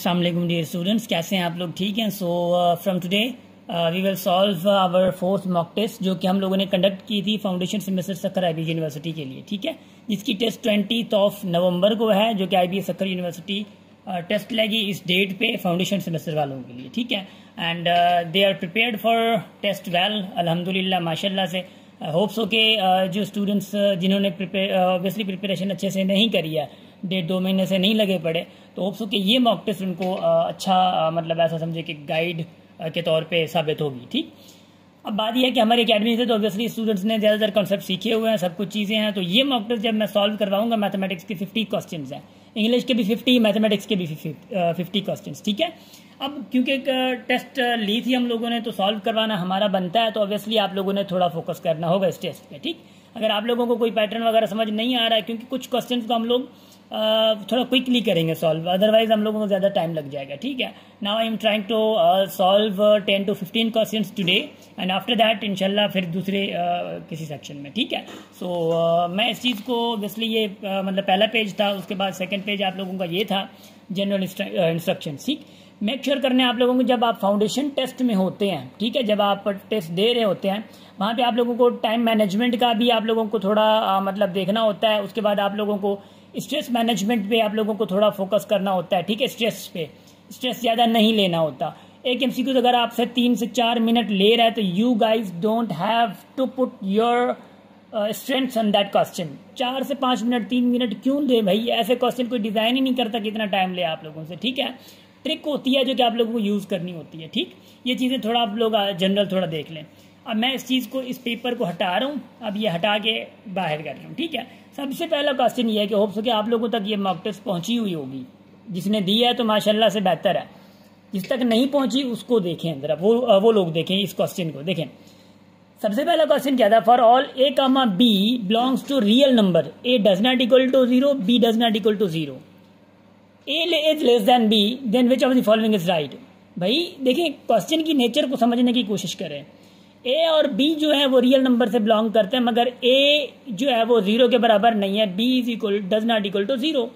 अस्सलाम वालेकुम dear students, कैसे हैं आप लोग? ठीक हैं। So from today we will solve our fourth mock test जो कि हम लोगों ने कंडक्ट की थी foundation semester Sukkur IBS university के लिए। ठीक है, जिसकी टेस्ट 20 नवंबर को है, जो कि IBS सक्कर यूनिवर्सिटी टेस्ट लेगी इस डेट पे फाउंडेशन सेमेस्टर वालों के लिए। ठीक है, and they are prepared for test well, अल्हम्दुलिल्लाह, माशाल्लाह से। होप्स हो के जो स्टूडेंट्स जिन्होंने ऑब्वियसली प्रिपरेशन अच्छे से नहीं करी है, 1.5-2 महीने से नहीं लगे पड़े, तो होप्स हो कि ये मॉक टेस्ट उनको अच्छा मतलब ऐसा समझे कि गाइड के तौर पे साबित होगी। ठीक, अब बात यह है कि हमारी अकेडमी से तो ऑब्वियसली स्टूडेंट्स ने ज़्यादातर कॉन्सेप्ट सीखे हुए हैं, सब कुछ चीज़ें हैं। तो ये मॉक टेस्ट जब मैं सॉल्व करवाऊंगा, मैथमेटिक्स के 50 क्वेश्चन हैं, इंग्लिश के भी 50, मैथमेटिक्स के भी 50 क्वेश्चन। ठीक है, अब क्योंकि एक टेस्ट ली थी हम लोगों ने, तो सॉल्व करवाना हमारा बनता है, तो ऑब्वियसली आप लोगों ने थोड़ा फोकस करना होगा इस टेस्ट पे। ठीक, अगर आप लोगों को कोई पैटर्न वगैरह समझ नहीं आ रहा है, क्योंकि कुछ क्वेश्चन को हम लोग थोड़ा क्विकली करेंगे सॉल्व, अदरवाइज हम लोगों को ज़्यादा टाइम लग जाएगा। ठीक है, now I am trying to solve 10 to 15 questions today, and after that इंशाल्लाह फिर दूसरे किसी सेक्शन में। ठीक है, सो मैं इस चीज़ को ऑब्वियसली ये मतलब पहला पेज था, उसके बाद सेकंड पेज आप लोगों का ये था जनरल इंस्ट्रक्शन। ठीक, मेक श्योर करने आप लोगों को जब आप फाउंडेशन टेस्ट में होते हैं, ठीक है, जब आप टेस्ट दे रहे होते हैं, वहाँ पे आप लोगों को टाइम मैनेजमेंट का भी आप लोगों को थोड़ा मतलब देखना होता है। उसके बाद आप लोगों को स्ट्रेस मैनेजमेंट पे आप लोगों को थोड़ा फोकस करना होता है। ठीक है, स्ट्रेस ज़्यादा नहीं लेना होता। एक MCQ अगर आपसे 3 से 4 मिनट ले रहा है, तो you guys don't have to put your strengths on that question. 4 से 5 मिनट, 3 मिनट क्यों ले भाई? ऐसे क्वेश्चन कोई डिज़ाइन ही नहीं करता कितना टाइम ले आप लोगों से। ठीक है, ट्रिक होती है जो कि आप लोगों को यूज़ करनी होती है। ठीक, ये चीज़ें थोड़ा आप लोग जनरल थोड़ा देख लें। अब मैं इस चीज़ को, इस पेपर को हटा रहा हूँ, अब ये हटा के बाहर कर रहा हूँ। ठीक है, सबसे पहला क्वेश्चन ये है कि होप सो कि आप लोगों तक ये मॉक टेस्ट पहुँची हुई होगी। जिसने दी है तो माशाल्लाह से बेहतर है, जिस तक नहीं पहुँची उसको देखें ज़रा, वो लोग देखें इस क्वेश्चन को। देखें, सबसे पहला क्वेश्चन क्या था? For all A, B belongs to real number, A does not equal to 0, B does not equal to 0, A is less than B, then which of the following is right. भाई देखिए, question की nature को समझने की कोशिश करें। A और B जो है वो रियल नंबर से बिलोंग करते हैं, मगर A जो है वो 0 के बराबर नहीं है। B is equal does not equal to 0,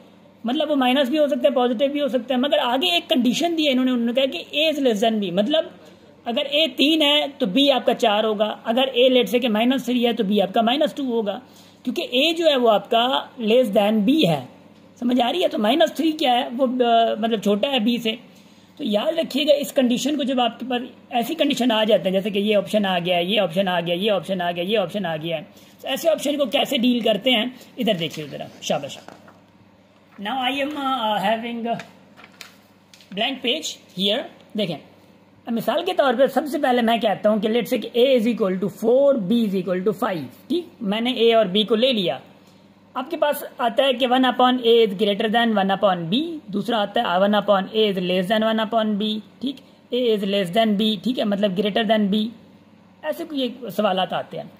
मतलब वो माइनस भी हो सकता है, पॉजिटिव भी हो सकता है, मगर आगे एक कंडीशन दी है उन्होंने कहा कि A is less than B, मतलब अगर A 3 है तो B आपका 4 होगा, अगर A लेट से के -3 है तो B आपका -2 होगा, क्योंकि A जो है वो आपका लेस देन B है। समझ आ रही है? तो -3 क्या है, वो मतलब छोटा है B से। तो याद रखिएगा इस कंडीशन को, जब आपके पास ऐसी कंडीशन आ जाते हैं, जैसे कि ये ऑप्शन आ गया है, ये ऑप्शन आ गया, ये ऑप्शन आ गया, ये ऑप्शन आ गया है, तो ऐसे ऑप्शन को कैसे डील करते हैं, इधर देखिए ज़रा, शाबाश। Now I am having blank page here. देखें, मिसाल के तौर पे सबसे पहले मैं कहता हूँ कि लेट्स से कि A is equal to 4, B is equal to 5। ठीक, मैंने A और B को ले लिया। आपके पास आता है कि 1/A is greater then 1/B, दूसरा आता है 1/A is less then 1/B। ठीक, A is less than B, ठीक है, मतलब ग्रेटर देन B। ऐसे कोई सवालात आते हैं।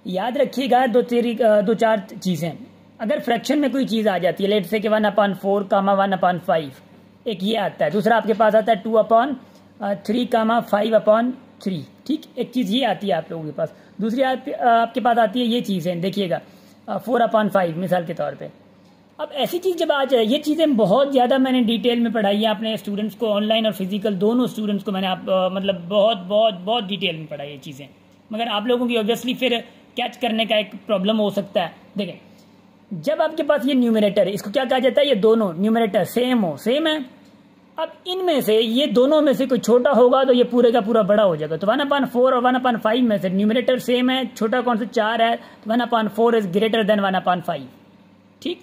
याद रखिएगा 2-4 चीज़ें। अगर फ्रैक्शन में कोई चीज़ आ जाती है, लेट से कि 1/4, 1/5, एक ये आता है। दूसरा आपके पास आता है 2/3, 5/3। ठीक, एक चीज़ ये आती है आप लोगों के पास। दूसरी आपके पास आती है ये चीज़ें, देखिएगा 4/5 मिसाल के तौर पे। अब ऐसी चीज़ जब आ जाए, ये चीज़ें बहुत ज़्यादा मैंने डिटेल में पढ़ाई है अपने स्टूडेंट्स को, ऑनलाइन और फिजिकल दोनों स्टूडेंट्स को मैंने मतलब बहुत डिटेल में पढ़ाई ये चीज़ें, मगर आप लोगों की ऑब्वियसली फिर कैच करने का एक प्रॉब्लम हो सकता है। देखें, जब आपके पास ये न्यूमरेटर है, इसको क्या कहा जाता है? ये दोनों न्यूमरेटर सेम है। अब इनमें से ये दोनों में से कोई छोटा होगा तो ये पूरे का पूरा बड़ा हो जाएगा। तो 1/4 और 1/5 में से न्यूमरेटर सेम है, छोटा कौन सा? 4 है, तो 1/4 इज ग्रेटर देन 1/5। ठीक,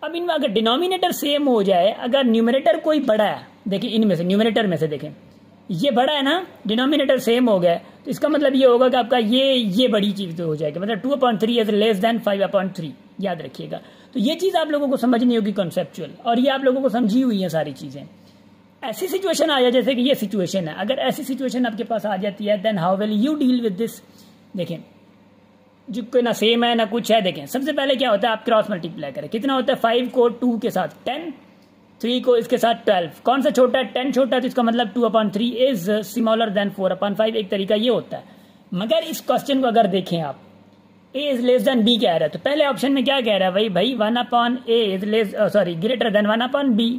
अब इनमें अगर डिनोमिनेटर सेम हो जाए, अगर न्यूमरेटर कोई बड़ा है, देखिए इनमें से न्यूमरेटर में से देखें ये बड़ा है ना, डिनोमिनेटर सेम हो गया, तो इसका मतलब ये होगा कि आपका ये बड़ी चीज़ हो जाएगी, मतलब 2/3 इज लेस देन 5/3। याद रखिएगा, तो ये चीज़ आप लोगों को समझनी होगी कॉन्सेप्चुअल, और ये आप लोगों को समझी हुई है सारी चीज़ें। ऐसी सिचुएशन आ जाए जैसे कि ये सिचुएशन है, अगर ऐसी सिचुएशन आपके पास आ जाती है, then how will you deal with this? देखें, जो कोई ना सेम है ना कुछ है। देखें, सबसे पहले क्या होता है, आप क्रॉस मल्टीप्लाई करें। कितना होता है? 5 को 2 के साथ 10, 3 को इसके साथ 12। कौन सा छोटा है? 10 छोटा है, तो इसका मतलब 2/3 इज स्मॉलर देन 4/5। एक तरीका ये होता है। मगर इस क्वेश्चन को अगर देखें आप, A is less than B कह रहा है, तो पहले ऑप्शन में क्या कह रहा है भाई 1/A is greater then 1/B।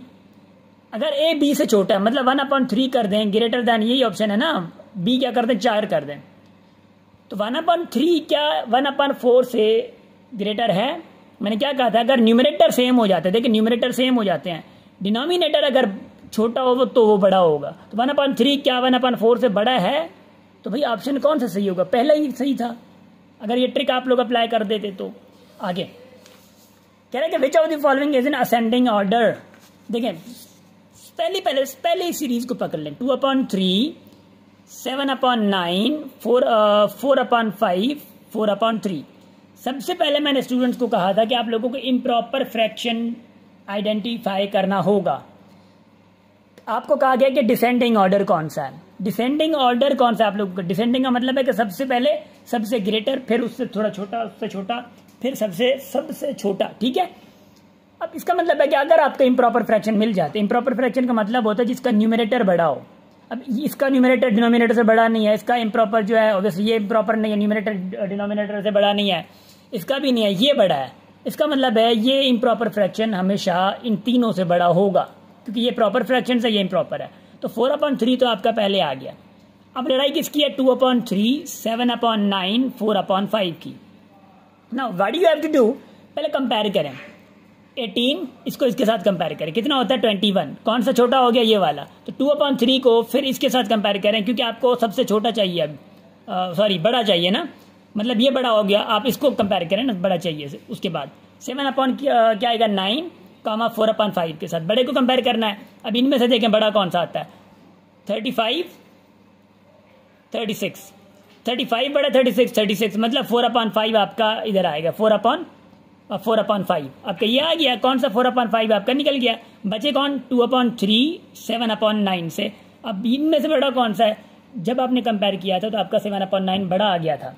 अगर ए बी से छोटा है मतलब 1/3 कर दें, ग्रेटर देन, यही ऑप्शन है ना, बी क्या कर दें 4 कर दें, तो 1/3 क्या 1/4 से ग्रेटर है। मैंने क्या कहा था, अगर न्यूमरेटर सेम हो जाते हैं, देखिए न्यूमरेटर सेम हो जाते हैं, डिनोमिनेटर अगर छोटा हो तो वो बड़ा होगा, तो 1/3 क्या 1/4 से बड़ा है, तो भाई ऑप्शन कौन सा सही होगा, पहला ही सही था अगर ये ट्रिक आप लोग अप्लाई कर देते तो। आगे कह रहे हैं कि विच of the following is in ascending order. देखें पहले सीरीज को पकड़ लें, 2/3, 7/9, 4/5, 4/3। सबसे पहले मैंने स्टूडेंट्स को कहा था कि आप लोगों को इम्प्रॉपर फ्रैक्शन आइडेंटिफाई करना होगा। आपको कहा गया कि डिसेंडिंग ऑर्डर कौन सा है, डिसेंडिंग ऑर्डर कौन सा है आप लोगों का, डिसेंडिंग का मतलब है कि सबसे पहले सबसे ग्रेटर, फिर उससे थोड़ा छोटा, उससे छोटा, फिर सबसे छोटा, ठीक है। अब इसका मतलब है कि अगर आपको इम्प्रॉपर फ्रैक्शन मिल जाते, इम्प्रॉपर फ्रैक्शन का मतलब होता है जिसका न्यूमरेटर बड़ा हो। अब इसका न्यूमरेटर डिनोमिनेटर से बड़ा नहीं है, इसका इम्प्रॉपर जो है ऑब्वियसली ये इम्प्रॉपर नहीं है, न्यूमरेटर डिनोमिनेटर से बड़ा नहीं है, इसका भी नहीं है, ये बड़ा है। इसका मतलब है ये इम्प्रॉपर फ्रैक्शन हमेशा इन तीनों से बड़ा होगा, क्योंकि ये प्रॉपर फ्रैक्शन है, ये इम्प्रॉपर है। तो 4/3 तो आपका पहले आ गया। अब लड़ाई किसकी है, 2/3, 7/9, 4/5 की। Now what you have to do, पहले कंपेयर करें 18, इसको इसके साथ कंपेयर करें, कितना होता है 21, कौन सा छोटा हो गया ये वाला, तो 2/3 को फिर इसके साथ कंपेयर करें, क्योंकि आपको सबसे छोटा चाहिए अब, सॉरी बड़ा चाहिए ना, मतलब ये बड़ा हो गया, आप इसको कंपेयर करें ना, बड़ा चाहिए। उसके बाद 7 क्या आएगा 9, 4/5 के साथ बड़े को कंपेयर करना है। अब इनमें से देखें बड़ा कौन सा आता है, 35, 36, 35 बड़ा, 36 मतलब 4/5 आपका इधर आएगा, 4/5 आपका ये आ गया। कौन सा 4/5 आपका निकल गया, बचे कौन 2/3, 7/9 से। अब इनमें से बड़ा कौन सा है, जब आपने कंपेयर किया था तो आपका 7/9 बड़ा आ गया था।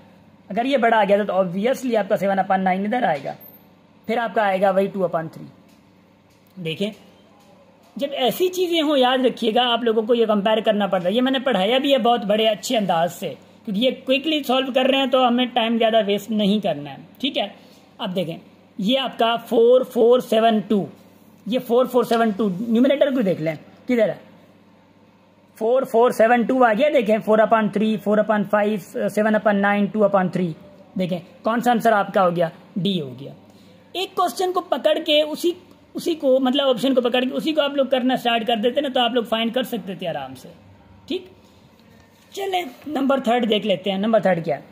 अगर ये बड़ा आ गया था तो ऑब्वियसली आपका 7/9 इधर आएगा, फिर आपका आएगा वही 2/3। देखें जब ऐसी चीज़ें हो याद रखिएगा, आप लोगों को ये कंपेयर करना पड़ता है। ये मैंने पढ़ाया भी है बहुत बड़े अच्छे अंदाज से, क्योंकि ये क्विकली सॉल्व कर रहे हैं तो हमें टाइम ज़्यादा वेस्ट नहीं करना है, ठीक है। अब देखें ये आपका 4472, ये 4472 न्यूमरेटर को देख लें किधर है, 4472 आ गया। देखें 4/3, 4/5, 7/9, 2/3, देखें कौन सा आंसर आपका हो गया, डी हो गया। एक क्वेश्चन को पकड़ के उसी को मतलब ऑप्शन को पकड़ के उसी को आप लोग करना स्टार्ट कर देते ना, तो आप लोग फाइंड कर सकते थे आराम से, ठीक। चलें नंबर 3 देख लेते हैं। नंबर 3 क्या है,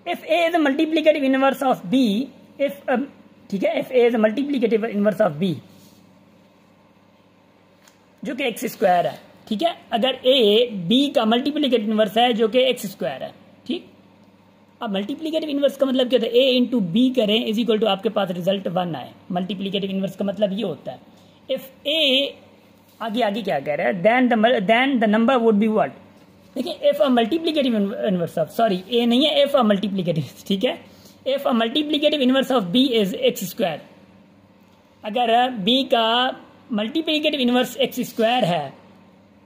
if A is a multiplicative inverse of B, if ठीक है, if A is a multiplicative inverse of B जो कि x² है, ठीक है। अगर ए बी का मल्टीप्लिकेटिव इनवर्स है जो कि x² है, ठीक। अब मल्टीप्लिकेटिव इनवर्स का मतलब क्या होता है, ए इंटू बी करें इज इक्वल टू आपके पास रिजल्ट 1 आए। मल्टीप्लिकेटिव इनवर्स का मतलब ये होता है, इफ ए आगे क्या कह रहा है, then the number would be what. देखिए if a multiplicative inverse of, sorry A नहीं है, इफ अ मल्टीप्लिकेटिव, ठीक है, if a multiplicative inverse of B is x², अगर बी का मल्टीप्लिकेटिव इनवर्स x² है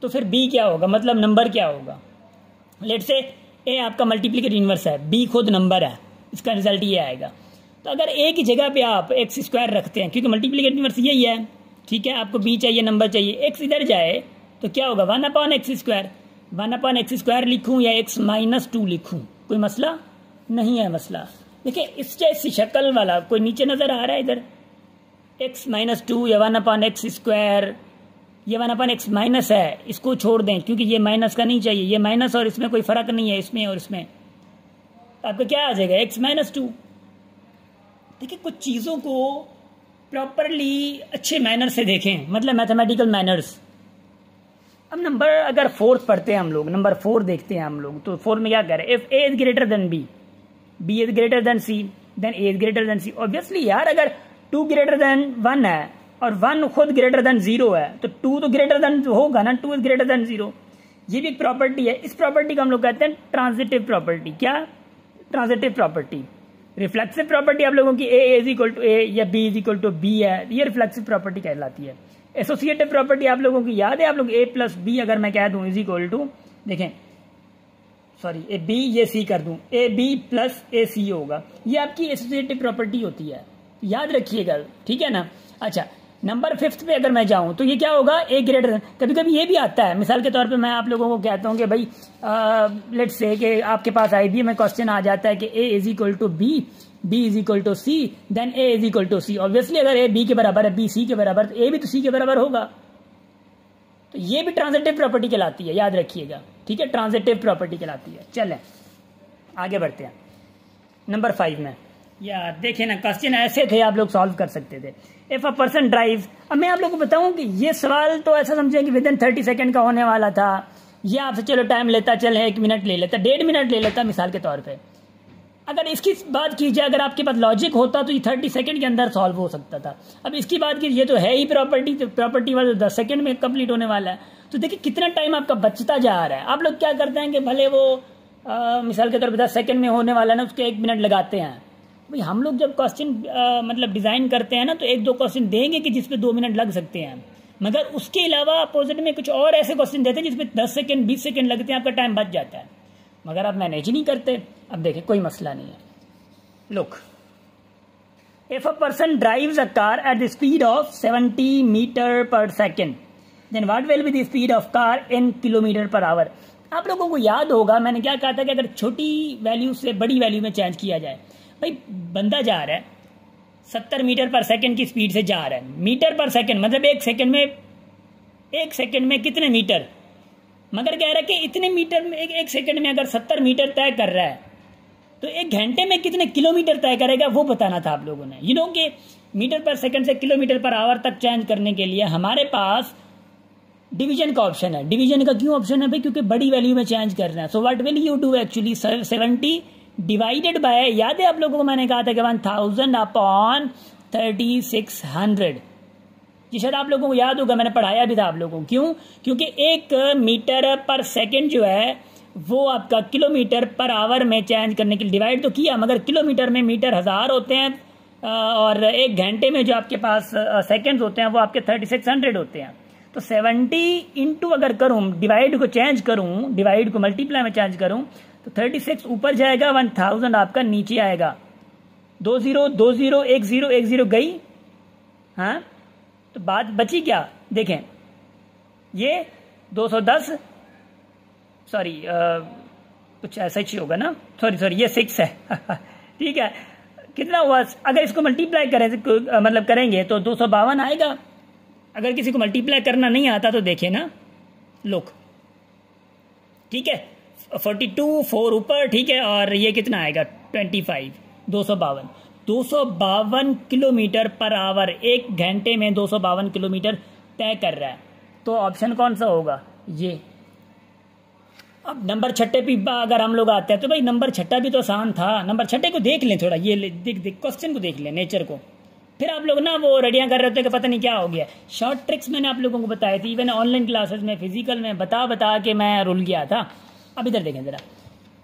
तो फिर बी क्या होगा, मतलब नंबर क्या होगा। लेट्स से ए आपका मल्टीप्लिकेटिव इनवर्स है, बी खुद नंबर है, इसका रिजल्ट ये आएगा। तो अगर ए की जगह पे आप x² रखते हैं, क्योंकि मल्टीप्लिकेटिव इनवर्स यही है, ठीक है, आपको बी चाहिए, नंबर चाहिए, x इधर जाए तो क्या होगा 1/x², 1/x² लिखूं या x-2 लिखूं, कोई मसला नहीं है। मसला देखिए इस जैसी शक्ल वाला कोई नीचे नजर आ रहा है इधर, x-2 या 1/x², ये 1/x- है, इसको छोड़ दें क्योंकि ये माइनस का नहीं चाहिए, ये माइनस और इसमें कोई फर्क नहीं है, इसमें और इसमें, आपका क्या आ जाएगा x-2। देखिए कुछ चीज़ों को प्रॉपरली अच्छे मैनर से देखें, मतलब मैथमेटिकल मैनर्स। अब नंबर अगर 4th पढ़ते हैं हम लोग, नंबर 4 देखते हैं हम लोग, तो 4 में क्या कह रहे हैं, if A is greater than B, B is greater than C, then A is greater than C. Obviously यार अगर 2 ग्रेटर देन 1 है और 1 खुद ग्रेटर देन 0 है तो 2 तो ग्रेटर देन होगा ना, 2 इज ग्रेटर देन 0। ये भी एक प्रॉपर्टी है, इस प्रॉपर्टी को हम लोग कहते हैं ट्रांजिटिव प्रॉपर्टी। क्या ट्रांजिटिव प्रॉपर्टी, रिफ्लेक्सिव प्रॉपर्टी आप लोगों की A is equal to A या B is equal to B है, ये रिफ्लेक्सिव प्रॉपर्टी कहलाती है। एसोसिएटिव प्रॉपर्टी आप लोगों की याद है, आप लोग ए प्लस बी अगर मैं कह दूं इज इक्वल टू, देखें सॉरी ए बी ये सी कर दूं, ए बी प्लस ए सी होगा, ये आपकी एसोसिएटिव प्रॉपर्टी होती है, याद रखिएगा, ठीक है ना। अच्छा नंबर 5 पे अगर मैं जाऊं तो ये क्या होगा, ए ग्रेटर। कभी कभी ये भी आता है, मिसाल के तौर पे मैं आप लोगों को कहता हूं कि भाई लेट्स से कि आपके पास आईबीएम में क्वेश्चन आ जाता है कि A is equal to B, B is equal to C, then A is equal to C. Obviously अगर ए बी के बराबर है, बी सी के बराबर, तो ए भी तो सी के बराबर होगा। तो ये भी ट्रांजिटिव प्रॉपर्टी कहलाती है, याद रखिएगा, ठीक है, ट्रांजिटिव प्रॉपर्टी कहलाती है। चलें आगे बढ़ते हैं नंबर 5 में। यार देखिए ना, क्वेश्चन ऐसे थे आप लोग सॉल्व कर सकते थे। इफ अ पर्सन ड्राइव, अब मैं आप लोगों को बताऊं कि ये सवाल तो ऐसा समझें कि विद इन 30 सेकंड का होने वाला था। ये आपसे चलो टाइम लेता, चले 1 मिनट ले लेता, 1.5 मिनट ले लेता मिसाल के तौर पे। अगर इसकी बात की जाए, अगर आपके पास लॉजिक होता तो ये 30 सेकंड के अंदर सॉल्व हो सकता था। अब इसकी बात की, ये तो है ही प्रॉपर्टी, तो प्रॉपर्टी वाला 10 सेकंड में कंप्लीट होने वाला है। तो देखिए कितना टाइम आपका बचता जा रहा है। आप लोग क्या करते हैं कि भले वो मिसाल के तौर पर 10 सेकंड में होने वाला है ना, उसके 1 मिनट लगाते हैं। भाई हम लोग जब क्वेश्चन मतलब डिज़ाइन करते हैं ना, तो 1-2 क्वेश्चन देंगे कि जिसपे 2 मिनट लग सकते हैं, मगर उसके अलावा अपोजिट में कुछ और ऐसे क्वेश्चन देते हैं जिसपे 10 सेकंड 20 सेकंड लगते हैं, आपका टाइम बच जाता है, मगर आप मैनेज ही नहीं करते। अब देखिए कोई मसला नहीं है। Look, if a person drives a car at the speed of 70 metre per second, then what will be the speed of car in kilometre per hour. आप लोगों को याद होगा मैंने क्या कहा था कि अगर छोटी वैल्यू से बड़ी वैल्यू में चेंज किया जाए, भाई बंदा जा रहा है 70 मीटर पर सेकंड की स्पीड से जा रहा है, मीटर पर सेकंड मतलब 1 सेकंड में कितने मीटर, मगर कह रहा है कि इतने मीटर में 1 सेकंड में अगर 70 मीटर तय कर रहा है तो 1 घंटे में कितने किलोमीटर तय करेगा, वो बताना था आप लोगों ने। यू नो कि मीटर पर सेकंड से किलोमीटर पर आवर तक चेंज करने के लिए हमारे पास डिवीजन का ऑप्शन है। डिवीजन का क्यों ऑप्शन है भाई, क्योंकि बड़ी वैल्यू में चेंज करना है। So what will you do actually, 70 divided by, याद है आप लोगों को मैंने कहा था कि 1000 अपॉन 3600, जी शायद आप लोगों को याद होगा, मैंने पढ़ाया भी था आप लोगों को। क्यों, क्योंकि 1 मीटर पर सेकंड जो है वो आपका किलोमीटर पर आवर में चेंज करने के लिए डिवाइड तो किया, मगर किलोमीटर में मीटर 1000 होते हैं और 1 घंटे में जो आपके पास सेकंड्स होते हैं वो आपके 3600 होते हैं। तो 70 इंटू अगर करूं, डिवाइड को चेंज करूं, डिवाइड को मल्टीप्लाई में चेंज करूं तो 36 ऊपर जाएगा, 1000 आपका नीचे आएगा। 20 20 10 गई, हाँ, तो बात बची क्या, देखें ये 210, सॉरी कुछ ऐसा ही होगा ना, सॉरी ये 6 है ठीक है, कितना हुआ, अगर इसको मल्टीप्लाई करें मतलब करेंगे तो 252 आएगा। अगर किसी को मल्टीप्लाई करना नहीं आता तो देखिए ना, लुक, ठीक है, 42 4 ऊपर, ठीक है, और ये कितना आएगा 25, 252 किलोमीटर पर आवर, 1 घंटे में 252 किलोमीटर तय कर रहा है। तो ऑप्शन कौन सा होगा, ये। अब नंबर 6 पे अगर हम लोग आते हैं तो भाई नंबर 6 भी तो आसान था। नंबर 6 को देख लें थोड़ा, ये देख क्वेश्चन को देख लें, नेचर को, फिर आप लोग ना वो रेडियां कर रहे थे कि पता नहीं क्या हो गया। शॉर्ट ट्रिक्स मैंने आप लोगों को बताई थी, इवन ऑनलाइन क्लासेस में, फिजिकल में बता के मैं रुल गया था। अब इधर देखें जरा,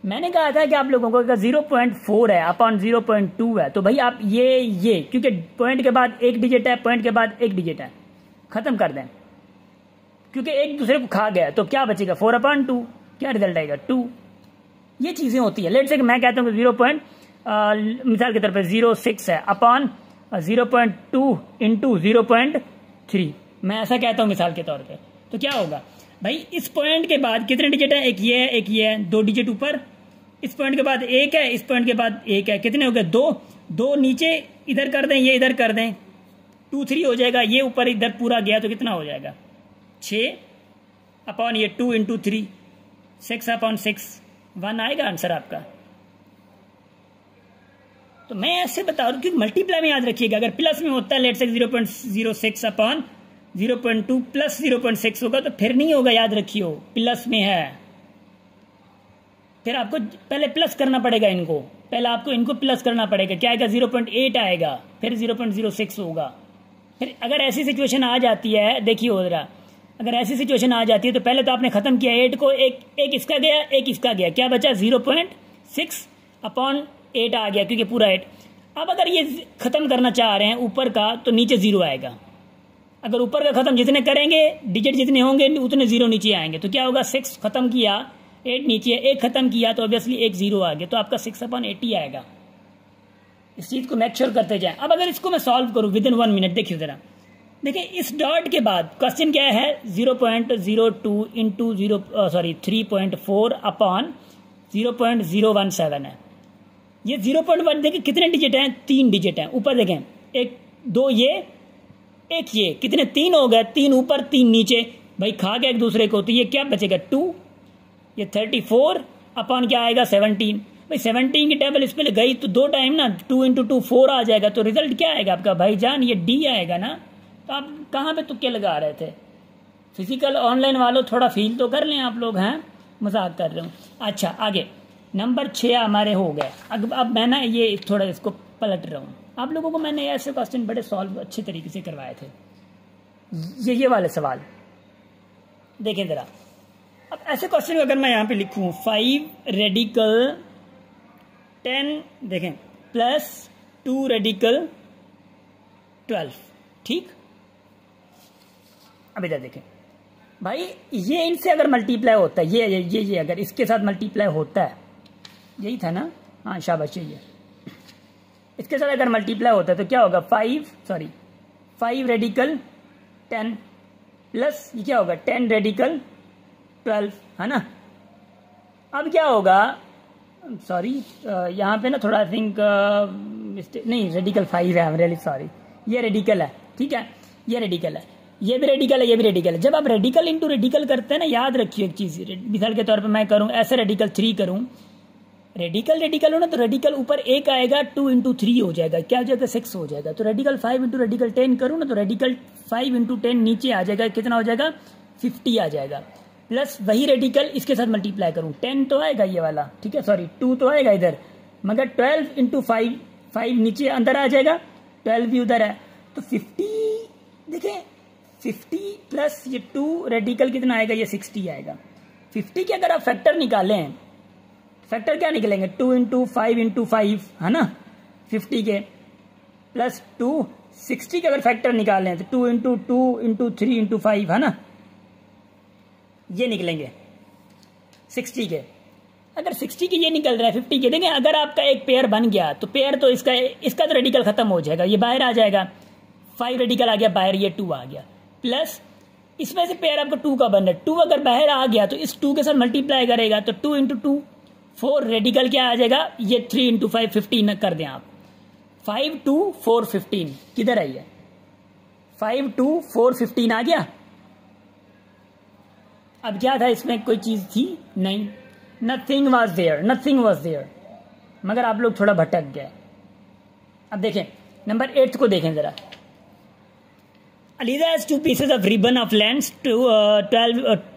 मैंने कहा था कि आप लोगों को अगर 0.4 है अपॉन 0.2 है तो भाई आप ये क्योंकि पॉइंट के बाद 1 डिजिट है, पॉइंट के बाद 1 डिजिट है, खत्म कर दें, क्योंकि एक दूसरे को खा गया तो क्या बचेगा 4/2, क्या रिजल्ट आएगा 2। ये चीजें होती है। लेट से मैं कहता हूँ मिसाल के तौर पर 0.6 है अपॉन 0.2 इंटू 0.3, मैं ऐसा कहता हूँ मिसाल के तौर पे, तो क्या होगा भाई, इस पॉइंट के बाद कितने डिजिट है, एक ये है, एक ये है, 2 डिजिट ऊपर, इस पॉइंट के बाद 1 है, इस पॉइंट के बाद 1 है, कितने हो गए 2 नीचे, इधर कर दें, ये इधर कर दें, 2 3 हो जाएगा, ये ऊपर इधर पूरा गया तो कितना हो जाएगा 6 अपॉन ये 2 इंटू 3, 6/6, 1 आएगा आंसर आपका। तो मैं ऐसे बता रहा हूं कि मल्टीप्लाई में याद रखिएगा, अगर प्लस में होता है लेट से 0.06 अपॉन 0.2 प्लस 0.6 होगा तो फिर नहीं होगा, याद रखियो प्लस में है, फिर आपको पहले प्लस करना पड़ेगा, पहले आपको इनको प्लस करना पड़ेगा, क्या आएगा 0.8 आएगा, फिर 0.06 होगा। फिर अगर ऐसी सिचुएशन आ जाती है, देखिए जरा, अगर ऐसी सिचुएशन आ जाती है तो पहले तो आपने खत्म किया 8 को, एक इसका गया, एक इसका गया, क्या बचा 0.6 अपॉन 8 आ गया, क्योंकि पूरा 8। अब अगर ये खत्म करना चाह रहे हैं ऊपर का तो नीचे 0 आएगा, अगर ऊपर का खत्म जितने करेंगे डिजिट जितने होंगे उतने 0 नीचे आएंगे, तो क्या होगा 6 खत्म किया 8 नीचे, 1 खत्म किया तो ऑब्वियसली 1 0 आ गया, तो आपका 6/80 आएगा। इस चीज को मेक श्योर करते जाएं। अब अगर इसको मैं सॉल्व करूं विद इन 1 मिनट, देखिए जरा, देखिए इस डॉट के बाद क्वेश्चन क्या है 0.02 इंटू 3.4 अपॉन 0.017 है। ये 0.1 देखिए कितने डिजिट हैं, 3 डिजिट हैं। ऊपर देखें 1 2 ये 1 ये, कितने 3 हो गए, 3 ऊपर 3 नीचे, भाई खा गया एक दूसरे को, तो ये क्या बचेगा 2, ये 34 अपॉन क्या आएगा 17। भाई 17 की टेबल इस पे गई तो 2 टाइम ना, 2 इंटू 2 4 आ जाएगा, तो रिजल्ट क्या आएगा आपका भाईजान, ये डी आएगा ना। तो आप कहाँ पे तुक्के लगा रहे थे, फिजिकल ऑनलाइन वालों थोड़ा फील तो कर लें आप लोग, हैं मजाक कर रहे हो। अच्छा आगे नंबर 6 हमारे हो गए। अब मैं ना ये थोड़ा इसको पलट रहा हूँ, आप लोगों को मैंने ऐसे क्वेश्चन बड़े सॉल्व अच्छे तरीके से करवाए थे। ये वाले सवाल देखें जरा। अब ऐसे क्वेश्चन अगर मैं यहाँ पे लिखूँ 5 रेडिकल 10 देखें प्लस 2 रेडिकल 12, ठीक। अब इधर देखें भाई, ये इनसे अगर मल्टीप्लाई होता है, ये अगर इसके साथ मल्टीप्लाई होता है, यही था ना, हाँ शाबाश, ये इसके साथ अगर मल्टीप्लाई होता है तो क्या होगा 5 रेडिकल 10 प्लस ये क्या होगा 10 रेडिकल 12, है ना। अब क्या होगा, सॉरी यहाँ पे ना थोड़ा आई थिंक मिस्टेक, नहीं रेडिकल 5 है, आई एम रियली सॉरी, ये रेडिकल है, ठीक है, ये रेडिकल है, ये भी रेडिकल है, ये भी रेडिकल है। जब आप रेडिकल इंटू रेडिकल करते हैं ना, याद रखिए एक चीज, मिसाल के तौर पे मैं करूं ऐसे रेडिकल 3 करूं, रेडिकल हो ना, तो रेडिकल ऊपर 1 आएगा, 2 इंटू 3 हो जाएगा, क्या हो जाएगा 6 हो जाएगा। तो रेडिकल 5 इंटू रेडिकल 10 करूं ना, तो रेडिकल 5 इंटू 10 नीचे आ जाएगा, कितना हो जाएगा 50 आ जाएगा, प्लस वही रेडिकल इसके साथ मल्टीप्लाई करूं 10 तो आएगा ये वाला, ठीक है, सॉरी 2 तो आएगा इधर, मगर 12 इंटू 5 नीचे अंदर आ जाएगा, 12 भी उधर है, तो 50 देखिए 50 प्लस ये 2 रेडिकल कितना आएगा, ये 60 आएगा। 50 के अगर आप फैक्टर निकालें, फैक्टर क्या निकलेंगे 2 इंटू 5 इंटू 5, है ना 50 के, प्लस 2 60 के अगर फैक्टर निकालें तो 2 इंटू 2 इंटू 3 इंटू 5, है ना, ये निकलेंगे 60 के। अगर 60 के ये निकल रहा है 50 के, देखें अगर आपका एक पेयर बन गया तो पेयर तो इसका तो रेडिकल खत्म हो जाएगा, ये बाहर आ जाएगा, 5 रेडिकल आ गया बाहर, ये 2 आ गया, प्लस इसमें से पेयर आपका 2 का बन रहा है, 2 अगर बाहर आ गया तो इस 2 के साथ मल्टीप्लाई करेगा, तो 2 इंटू 2 4 रेडिकल क्या आ जाएगा, ये 3 इंटू 5 15 कर दें आप, 5 2 4 15 किधर आई है, 5 2 4 15 आ गया। अब क्या था इसमें, कोई चीज थी नहीं, नथिंग वॉज देयर, मगर आप लोग थोड़ा भटक गए। अब देखें नंबर 8 को देखें जरा। Aliza has 2 pieces of ribbon of length to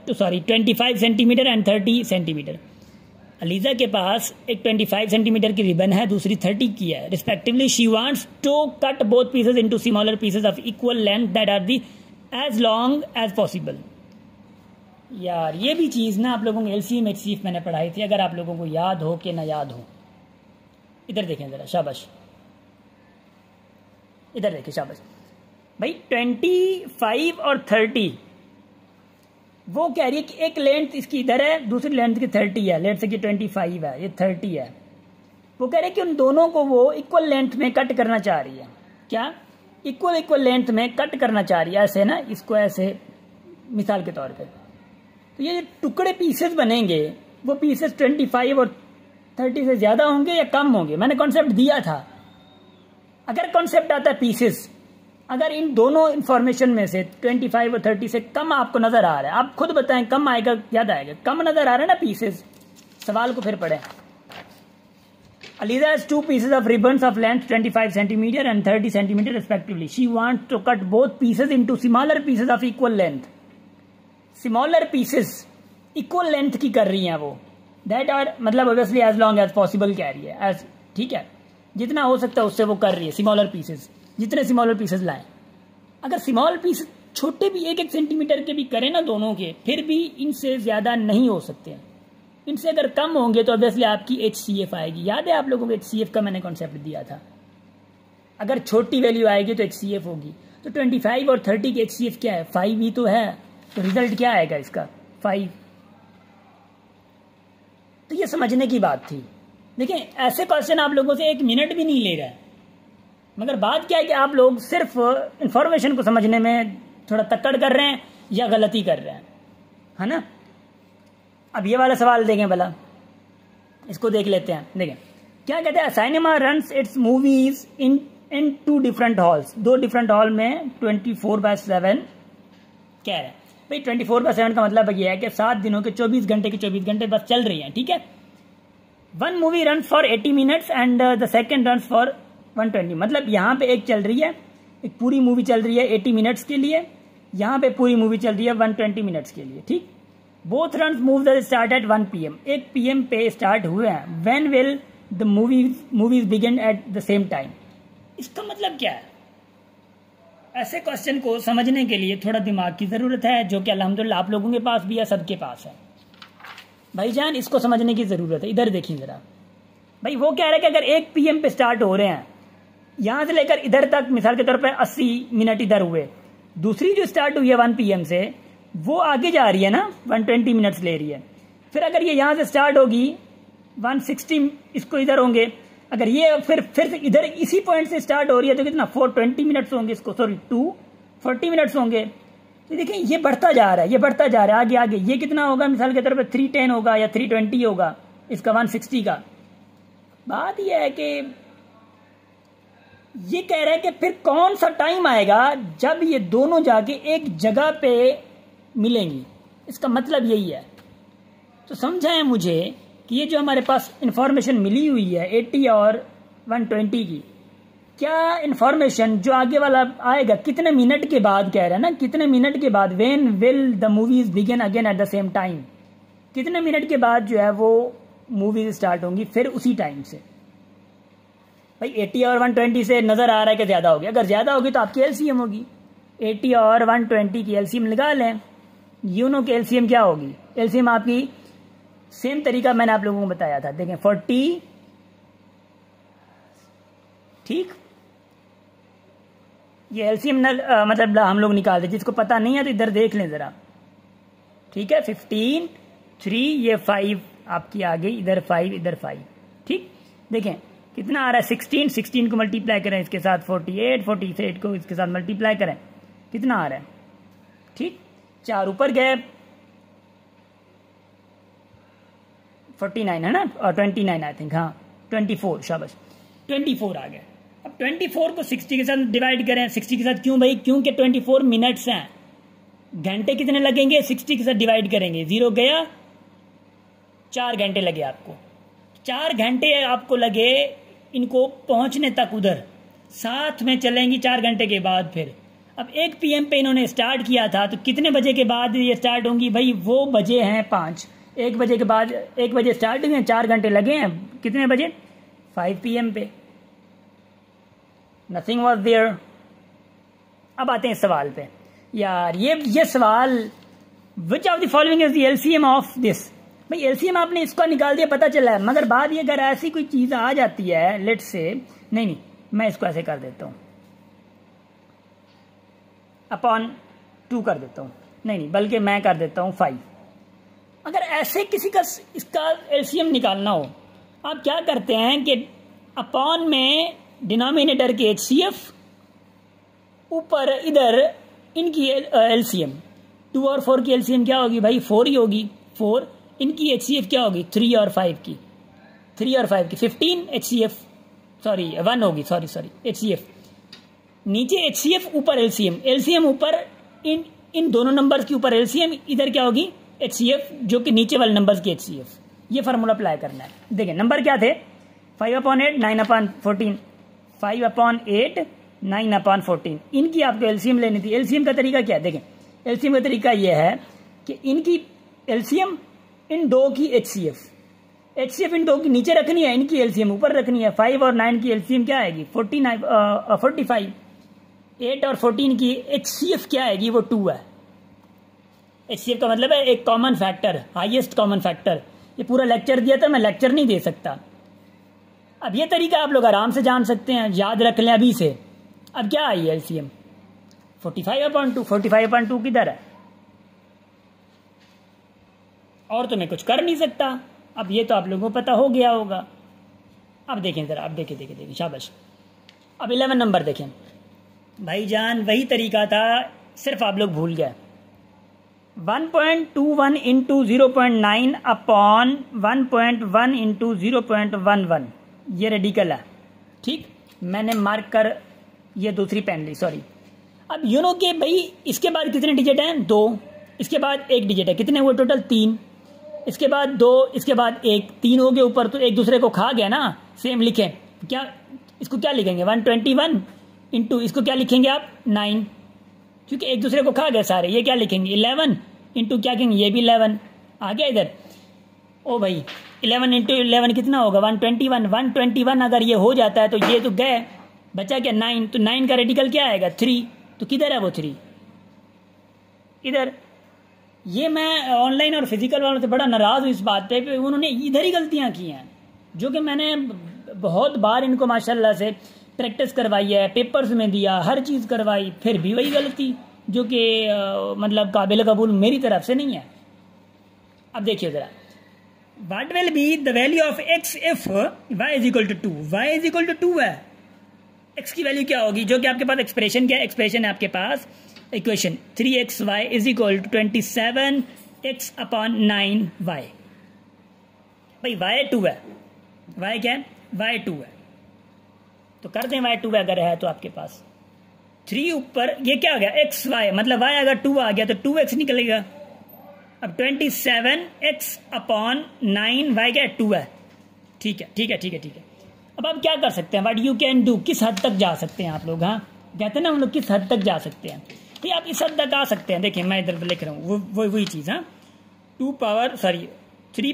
25 centimetre and 30 centimetre. ELISA के पास एक 25 सेंटीमीटर की रिबन है, दूसरी 30 की है respectively. She wants to cut both pieces into smaller pieces of equal length that are the as long as possible. यार ये भी चीज़ ना आप लोगों को एलसीएम एचसीएफ मैंने पढ़ाई थी, अगर आप लोगों को याद हो कि ना याद हो। इधर देखें ज़रा, शाबाश, इधर देखें शाबाश भाई। 25 और 30 वो कह रही है कि एक लेंथ इसकी इधर है, दूसरी लेंथ की 30 है, लेट से कि 25 है, ये 30 है। वो कह रहे हैं कि उन दोनों को वो इक्वल लेंथ में कट करना चाह रही है। क्या इक्वल लेंथ में कट करना चाह रही है, ऐसे ना, इसको ऐसे मिसाल के तौर पे। तो ये टुकड़े पीसेस बनेंगे, वो पीसेस 25 और 30 से ज़्यादा होंगे या कम होंगे। मैंने कॉन्सेप्ट दिया था, अगर कॉन्सेप्ट आता है पीसेस, अगर इन दोनों इंफॉर्मेशन में से 25 और 30 से कम आपको नजर आ रहा है, आप खुद बताएं कम आएगा ज्यादा आएगा, कम नजर आ रहा है ना पीसेस। सवाल को फिर पढ़ें। Aliza has 2 pieces of ribbons of length 25 centimeter and 30 centimeter respectively. She wants to cut both pieces into smaller pieces of equal length. Smaller pieces equal length की कर रही हैं वो, that are मतलब obviously as long as possible कह रही है, as ठीक है, जितना हो सकता है उससे वो कर रही है। स्मॉलर पीसेस, जितने स्मॉलर पीसेस लाएं, अगर स्मॉल पीस छोटे भी 1-1 सेंटीमीटर के भी करें ना दोनों के, फिर भी इनसे ज्यादा नहीं हो सकते हैं। इनसे अगर कम होंगे तो ऑब्वियसली आपकी HCF आएगी। याद है आप लोगों को HCF का मैंने कॉन्सेप्ट दिया था, अगर छोटी वैल्यू आएगी तो HCF होगी। तो 25 और 30 की HCF क्या है, 5 ही तो है, तो रिजल्ट क्या आएगा इसका 5। तो ये समझने की बात थी। देखिए ऐसे क्वेश्चन आप लोगों से 1 मिनट भी नहीं ले रहा है, मगर बात क्या है कि आप लोग सिर्फ इंफॉर्मेशन को समझने में थोड़ा तक्कड़ कर रहे हैं या गलती कर रहे हैं, है ना। अब ये वाला सवाल देखें भला, इसको देख लेते हैं। देखें क्या कहते हैं, cinema runs it's movies in 2 different halls, 2 different hall में 24/7 कह रहे हैं। भाई 24/7 का मतलब ये है कि 7 दिनों के 24 घंटे के 24 घंटे बस चल रही हैं, ठीक है। 1 movie run for 80 minutes and the second run for 120। मतलब यहाँ पे एक चल रही है, एक पूरी मूवी चल रही है 80 मिनट्स के लिए, यहाँ पे पूरी मूवी चल रही है 120 मिनट्स के लिए, ठीक। Both run move the start at 1 PM, 1 PM पे स्टार्ट हुए हैं। When will the movies begin at the same time. इसका मतलब क्या है? ऐसे क्वेश्चन को समझने के लिए थोड़ा दिमाग की जरूरत है, जो कि अल्हम्दुलिल्लाह आप लोगों के पास भी है, सबके पास है। भाईजान इसको समझने की जरूरत है। इधर देखिए जरा, भाई वो कह रहे हैं कि अगर 1 PM पे स्टार्ट हो रहे हैं, यहां से लेकर इधर तक मिसाल के तौर पर 80 मिनट इधर हुए, दूसरी जो स्टार्ट हुई है 1 PM से वो आगे जा रही है ना, 120 मिनट्स ले रही है। फिर अगर ये यहां से स्टार्ट होगी 160 इसको इधर होंगे, अगर ये फिर से इधर इसी पॉइंट से स्टार्ट हो रही है तो कितना 420 मिनट्स होंगे, इसको सॉरी 240 मिनट्स होंगे। तो देखिए ये बढ़ता जा रहा है, ये बढ़ता जा रहा है आगे आगे। ये कितना होगा मिसाल के तौर पर 310 होगा या 320 होगा इसका 160 का। बात यह है कि ये कह रहे हैं कि फिर कौन सा टाइम आएगा जब ये दोनों जाके एक जगह पे मिलेंगी। इसका मतलब यही है। तो समझाएं मुझे कि ये जो हमारे पास इंफॉर्मेशन मिली हुई है 80 और 120 की, क्या इंफॉर्मेशन जो आगे वाला आएगा कितने मिनट के बाद कह रहा है ना, कितने मिनट के बाद, when will the movies begin again at the same time, कितने मिनट के बाद जो है वो मूवीज स्टार्ट होंगी फिर उसी टाइम से। भाई 80 और 120 से नजर आ रहा है कि ज्यादा होगी, अगर ज्यादा होगी तो आपकी एलसीएम होगी। 80 और 120 की एलसीएम लगा लें, यूनो की एलसीएम क्या होगी, एलसीएम आपकी सेम तरीका मैंने आप लोगों को बताया था। देखें 40, ठीक, ये एलसीएम मतलब हम लोग निकालते, जिसको पता नहीं है तो इधर देख लें जरा, ठीक है। 15, 3, ये 5 आपकी आ गई, इधर 5 इधर 5, ठीक। देखें कितना आ रहा है 16 को मल्टीप्लाई करें इसके साथ 48 को इसके साथ मल्टीप्लाई करें, कितना आ रहा है, ठीक। 4 ऊपर गए 49 है ना, और 29 आई थिंक, हाँ 24, शाबाश 24 आ गए। अब 24 को 60 के साथ डिवाइड करें, 60 के साथ क्यों भाई, क्योंकि 24 मिनट्स हैं, घंटे कितने लगेंगे 60 के साथ डिवाइड करेंगे, 0 गया, 4 घंटे लगे आपको, 4 घंटे आपको लगे इनको पहुंचने तक, उधर साथ में चलेंगी 4 घंटे के बाद। फिर अब 1 PM पे इन्होंने स्टार्ट किया था, तो कितने बजे के बाद ये स्टार्ट होंगी भाई, वो बजे हैं 5, 1 बजे के बाद, 1 बजे स्टार्ट हुए हैं, 4 घंटे लगे हैं, कितने बजे 5 PM पे। Nothing was there. अब आते हैं सवाल पे यार, ये सवाल, which of the following is the LCM of this. भाई एलसीएम आपने इसका निकाल दिया, पता चला है, मगर बात ये अगर ऐसी कोई चीज आ जाती है, लेट से, नहीं मैं इसको ऐसे कर देता हूं, अपॉन 2 कर देता हूं, नहीं बल्कि मैं कर देता हूं 5। अगर ऐसे किसी का इसका एलसीएम निकालना हो, आप क्या करते हैं कि अपॉन में डिनोमिनेटर की HCF, ऊपर इधर इनकी एलसीएम, 2 और 4 की एलसीएम क्या होगी भाई 4 ही होगी, 4, इनकी HCF क्या होगी 3 और 5 की, 3 और 5 की 15 HCF, सॉरी 1 होगी, सॉरी HCF, नीचे HCF ऊपर एलसीएम ऊपर इन दोनों नंबर्स के ऊपर एलसीएम, इधर क्या होगी HCF जो कि नीचे वाले नंबर्स की HCF। ये फार्मूला अप्लाई करना है। देखिए नंबर क्या थे, 5/8, 9/14, 5/8, 9/14, इनकी आपको एलसीएम लेनी थी। एलसीएम का तरीका क्या है, देखें एलसीएम का तरीका यह है कि इनकी एलसीएम इन 2 की HCF इन 2 की नीचे रखनी है, इनकी एलसीएम ऊपर रखनी है। 5 और 9 की एलसीएम क्या आएगी 45, 8 और 14 की HCF क्या आएगी, वो 2 है। HCF का मतलब है एक common factor, highest common factor. ये पूरा लेक्चर दिया था, मैं लेक्चर नहीं दे सकता। अब ये तरीका आप लोग आराम से जान सकते हैं, याद रख लें अभी से। अब क्या आई एलसीएम 45/2, 45/2 किधर है, और तो मैं कुछ कर नहीं सकता। अब ये तो आप लोगों को पता हो गया होगा। अब देखें जरा, अब देखें शाबाश, अब 11 नंबर देखें भाईजान, वही तरीका था, सिर्फ आप लोग भूल गए। 1.21 इंटू 0.9 अपॉन 1.1 इंटू 0.11 ये रेडिकल है, ठीक। मैंने मार्क कर ये दूसरी पेन ली, सॉरी। अब यू नो कि भाई इसके बाद कितने डिजिट हैं? 2, इसके बाद 1 डिजिट है, कितने हुए टोटल? 3, इसके बाद 2, इसके बाद 1, 3 हो गए ऊपर, तो एक दूसरे को खा गया ना। सेम लिखें क्या, इसको क्या लिखेंगे? 121 इंटू इसको क्या लिखेंगे आप? 9, क्योंकि एक दूसरे को खा गए सारे। ये क्या लिखेंगे? 11 इंटू क्या कहेंगे? ये भी 11 आ गया इधर। ओ भाई 11 इंटू 11 कितना होगा? 121। 121 अगर ये हो जाता है तो ये तो गए, बचा क्या? 9। तो 9 का रेडिकल क्या आएगा? 3। तो किधर है वो 3? इधर। ये मैं ऑनलाइन और फिजिकल वालों से बड़ा नाराज हूँ इस बात पे, उन्होंने इधर ही गलतियां की हैं, जो कि मैंने बहुत बार इनको माशाल्लाह से प्रैक्टिस करवाई है, पेपर्स में दिया, हर चीज़ करवाई, फिर भी वही गलती, जो कि मतलब काबिल कबूल मेरी तरफ से नहीं है। अब देखिए ज़रा, what will be the value of x if y is equal to 2? y is equal to 2 है, x की वैल्यू क्या होगी? जो कि आपके पास एक्सप्रेशन क्या है? एक्सप्रेशन है आपके पास equation 3xy is equal to 27x upon 9y। भाई y 2 है, y क्या है? y 2 है, तो कर दें y 2 अगर है तो आपके पास 3 ऊपर, ये क्या हो गया? xy, मतलब y अगर 2 आ गया तो 2x निकलेगा। अब 27x अपॉन 9y क्या है? 2 है, ठीक है, ठीक है, ठीक है, ठीक है। अब आप क्या कर सकते हैं? व्हाट यू कैन डू, किस हद तक जा सकते हैं आप लोग? हाँ, कहते हैं ना हम लोग किस हद तक जा सकते हैं, तो आप इस हद तक आ सकते हैं। देखिए मैं इधर लिख रहा हूँ वही चीज़। हाँ, 3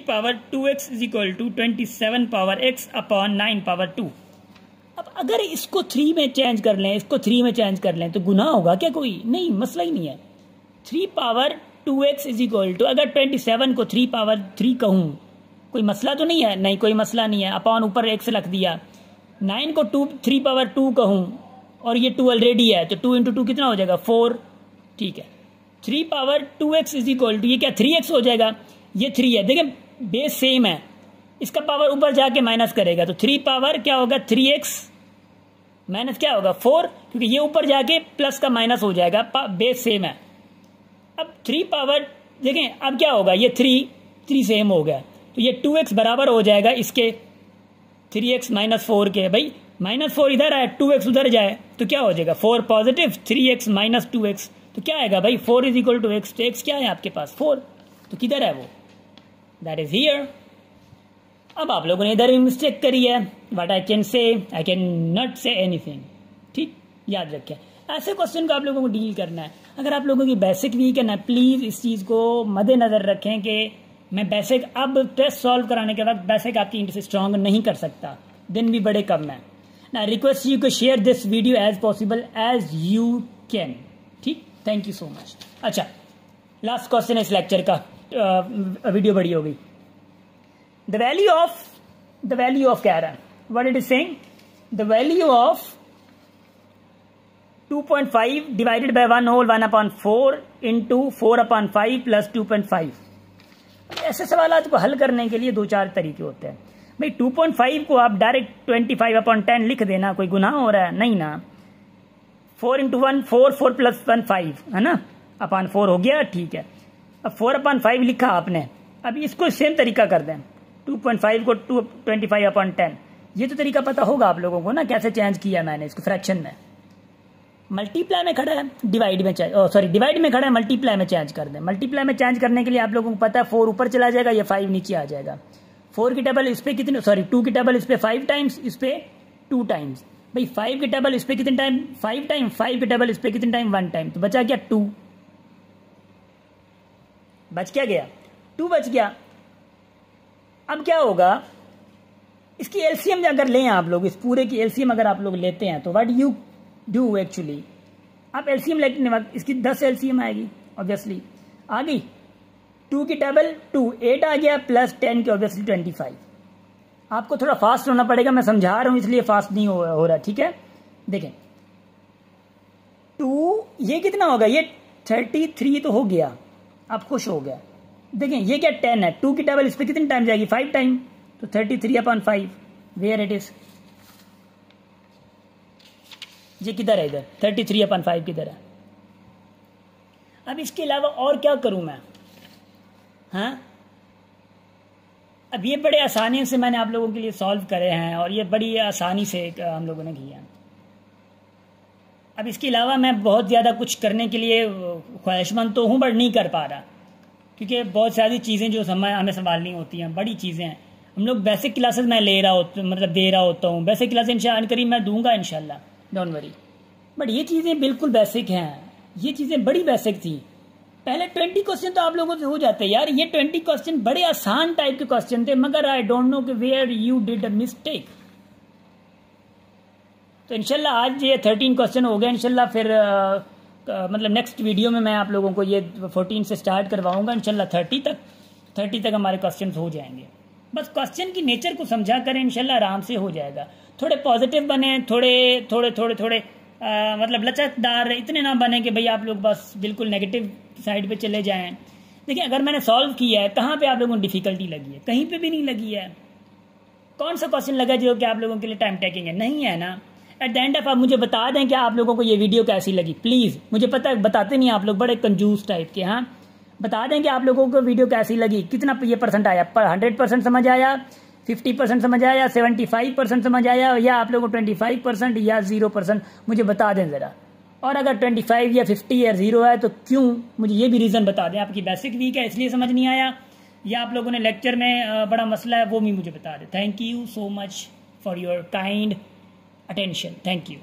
power 2x is equal to 27 power x upon 9 power 2। अब अगर इसको 3 में चेंज कर लें, इसको 3 में चेंज कर लें, तो गुनाह होगा क्या? कोई नहीं, मसला ही नहीं है। 3 power 2x is equal to, अगर 27 को 3 पावर 3 कहूँ, कोई मसला तो नहीं है? नहीं, कोई मसला नहीं है। अपॉन ऊपर x रख दिया। 9 को 3 पावर 2 कहूँ, और ये 2 ऑलरेडी है, तो 2 इंटू 2 कितना हो जाएगा? 4, ठीक है। 3 power 2x is equal to, ये क्या 3x हो जाएगा? ये 3 है, देखिए बेस सेम है, इसका पावर ऊपर जाके माइनस करेगा, तो 3 पावर क्या होगा? 3x माइनस क्या होगा? 4, क्योंकि ये ऊपर जाके प्लस का माइनस हो जाएगा, बेस सेम है। अब 3 पावर देखें, अब क्या होगा? ये 3 सेम हो गया, तो ये 2x बराबर हो जाएगा इसके 3x माइनस 4 के। भाई -4 इधर आए, 2x उधर जाए, तो क्या हो जाएगा? 4 पॉजिटिव 3x माइनस 2x, तो क्या आएगा भाई? 4 इज इक्वल टू x। तो x क्या है आपके पास? 4, तो किधर है वो? That is here. अब आप लोगों ने इधर भी मिस्टेक करी है। What I can say, I can not say anything, ठीक, याद रखें। ऐसे क्वेश्चन को आप लोगों को डील करना है। अगर आप लोगों की बेसिक वीक है ना, प्लीज़ इस चीज़ को मद्देनज़र रखें कि मैं बेसिक अब टेस्ट सॉल्व कराने के वक्त बेसिक आपकी इंटर से स्ट्रॉन्ग नहीं कर सकता, दिन भी बड़े कम है ना। रिक्वेस्ट यू को share this video as possible as you can, ठीक। Thank you so much. अच्छा, लास्ट क्वेश्चन है इस लेक्चर का, वीडियो बड़ी हो गई। द वैल्यू ऑफ कह रहा है, what it is saying, the value of 2.5 divided by 1 whole 1/4 into 4/5 plus 2.5। ऐसे सवाल को हल करने के लिए 2-4 तरीके होते हैं। भाई 2.5 को आप डायरेक्ट 25/10 लिख देना, कोई गुनाह हो रहा है? नहीं ना। 4 इंटू 1 4 प्लस 1 5 है ना, अपॉन 4 हो गया, ठीक है। अब 4/5 लिखा आपने, अब इसको सेम तरीका कर दें, 2.5 को 25/10। ये तो तरीका पता होगा आप लोगों को ना, कैसे चेंज किया मैंने इसको फ्रैक्शन में। मल्टीप्लाई में खड़ा है, डिवाइड में डिवाइड में खड़ा है, मल्टीप्लाई में चेंज कर दें। मल्टीप्लाई में चेंज करने के लिए आप लोगों को पता है 4 ऊपर चला जाएगा, ये 5 नीचे आ जाएगा। 4 की टेबल इस पे कितने, 2 की टेबल इस पे 5 टाइम्स, इस पे 2 टाइम्स। भाई 5 की टेबल इस पे कितने टाइम? 5 टाइम। 5 की टेबल इस पे कितने टाइम? 1 टाइम। तो बचा क्या? 2 बच क्या गया? 2 बच गया। अब क्या होगा, इसकी एलसीएम अगर लें आप लोग, इस पूरे की एलसीएम अगर आप लोग लेते हैं, तो व्हाट यू डू एक्चुअली, आप एलसीएम लेने वक्त इसकी 10 एलसीएम आएगी, ऑब्वियसली आ गई। 2 की टेबल 2 8 आ गया, प्लस 10 की ऑब्वियसली 25। आपको थोड़ा फास्ट होना पड़ेगा, मैं समझा रहा हूं इसलिए फास्ट नहीं हो रहा, ठीक है। देखें 2 ये कितना होगा? ये 33 तो हो गया, आप खुश हो गया। देखें ये क्या 10 है, 2 की टेबल इस पर कितने टाइम जाएगी? 5 टाइम, तो 33/5 वेयर इट इज। ये किधर है, इधर 33/5 किधर है। अब इसके अलावा और क्या करूं मैं, हाँ। अब ये बड़े आसानी से मैंने आप लोगों के लिए सॉल्व करे हैं और ये बड़ी आसानी से हम लोगों ने किया। अब इसके अलावा मैं बहुत ज़्यादा कुछ करने के लिए ख्वाहिशमंद तो हूँ, बट नहीं कर पा रहा, क्योंकि बहुत सारी चीज़ें जो हमें संभालनी होती हैं, बड़ी चीज़ें हैं। हम लोग बेसिक क्लासेस मैं ले रहा होता, मतलब दे रहा होता हूँ। बेसिक क्लासेस इंशाअल्लाह करीब मैं दूंगा इंशाल्लाह, डोंट वरी। बट ये चीज़ें बिल्कुल बेसिक हैं, ये चीज़ें बड़ी बेसिक थी। पहले 20 क्वेश्चन तो आप लोगों से हो जाते यार। ये 20 क्वेश्चन बड़े आसान टाइप के क्वेश्चन थे, मगर आई डोंट नो कि where you did a mistake. तो इंशाल्लाह आज ये 13 क्वेश्चन हो गए इंशाल्लाह। फिर मतलब नेक्स्ट वीडियो में मैं आप लोगों को ये 14 से स्टार्ट करवाऊंगा इंशाल्लाह। 30 तक हमारे क्वेश्चन हो जाएंगे। बस क्वेश्चन की नेचर को समझा करें इंशाल्लाह, आराम से हो जाएगा। थोड़े पॉजिटिव बने, थोड़े मतलब लचकदार, इतने ना बने कि भाई आप लोग बस बिल्कुल नेगेटिव साइड पे चले जाएं। देखिए, अगर मैंने सॉल्व किया है, कहाँ पे आप लोगों को डिफिकल्टी लगी है? कहीं पे भी नहीं लगी है। कौन सा क्वेश्चन लगा जो कि आप लोगों के लिए टाइम टेकिंग है? नहीं है ना। एट द एंड ऑफ आप मुझे बता दें कि आप लोगों को ये वीडियो कैसी लगी, प्लीज़। मुझे पता है बताते नहीं आप लोग, बड़े कंजूस टाइप के। हाँ, बता दें कि आप लोगों को वीडियो कैसी लगी, कितना ये परसेंट आया, 100% समझ आया, 50% समझ आया, 75% समझ आया, या आप लोगों को 25% या 0%, मुझे बता दें ज़रा। और अगर 25 या 50 या 0 है तो क्यों, मुझे ये भी रीज़न बता दें। आपकी बेसिक वीक है इसलिए समझ नहीं आया, या आप लोगों ने लेक्चर में बड़ा मसला है, वो भी मुझे बता दें। Thank you so much for your kind attention. Thank you.